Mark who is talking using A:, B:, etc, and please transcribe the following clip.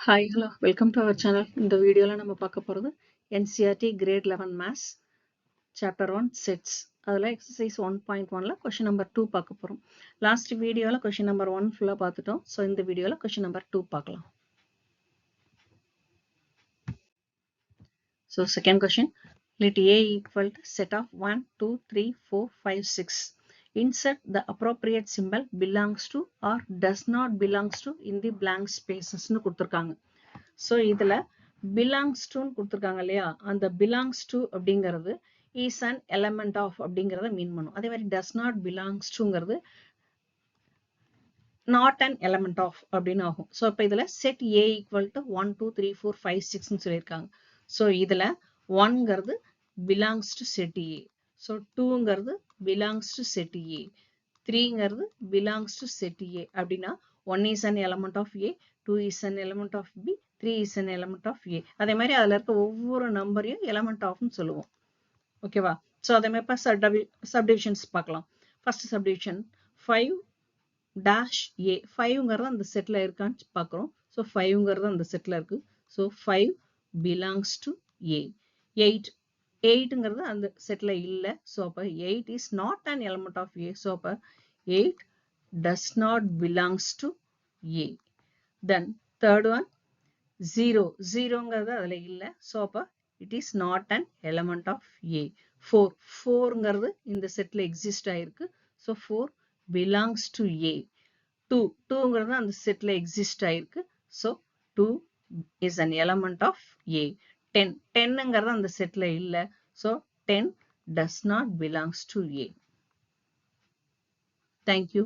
A: Hi, hello, welcome to our channel. In the video, நம்ம பார்க்க போறது NCERT Grade 11 Maths Chapter 1 Sets. அதில் exercise 1.1ல question number 2 பார்க்க போறோம். Last videoல question number 1 ஃபுல்லா பார்த்துட்டோம். So இந்த வீடியோல question number 2 பார்க்கலாம். So second question, let A equal to set of 1, 2, 3, 4, 5, 6. Insert the appropriate symbol belongs to or does not belongs to in the blank spaces னு கொடுத்திருக்காங்க. So இதில் belongs டுன்னு கொடுத்துருக்காங்க இல்லையா, அந்த பிலாங்ஸ் டு அப்படிங்கிறது இஸ் அன் எலமெண்ட் ஆஃப் அப்படிங்கிறத mean பண்ணும். அதே மாதிரி டஸ் நாட் பிலாங்ஸ் டுங்கிறது நாட் அன் எலமெண்ட் ஆஃப் அப்படின்னு ஆகும். ஸோ இப்போ இதில் செட் ஏ ஈக்குவல் டு 1, 2, 3, 4, 5, 6ன்னு சொல்லியிருக்காங்க. ஸோ இதில் 1ங்கிறது belongs to set A, so 2ங்கிறது பிலாங்ஸ் டு செட் ஏ, 3ங்கிறது பிலாங்ஸ் டு செட் ஏ. அப்படின்னா 1 is an element of A, 2 is an element of B, 3 is an element of A. அதே மாதிரி அதில் இருக்க ஒவ்வொரு நம்பரையும் எலமெண்ட் ஆஃப்னு சொல்லுவோம். ஓகேவா? ஸோ அதே மாதிரி இப்போ சப்டிவிஷன்ஸ் பார்க்கலாம். First subdivision 5 dash A. 5ங்கிறது அந்த செட்டில் இருக்கான்னு பார்க்குறோம். ஸோ 5ங்கிறது அந்த செட்டில் இருக்கு. So 5 belongs to A. 8ங்கிறது அந்த செட்டில் இல்லை. ஸோ அப்போ 8 is not an element of A. So அப்போ 8 does not belongs to A. Then third one 0. 0ங்கிறது அதில் இல்லை. ஸோ அப்போ it is not an element of A. 4ங்கிறது இந்த செட்டில் எக்ஸிஸ்ட் ஆயிருக்கு. So 4 belongs to A. 2ங்கிறது அந்த settle exist ஆயிருக்கு. So 2 is an element of A. 10ங்கிறது அந்த settle இல்லை. So 10 does not belongs to A. Thank you.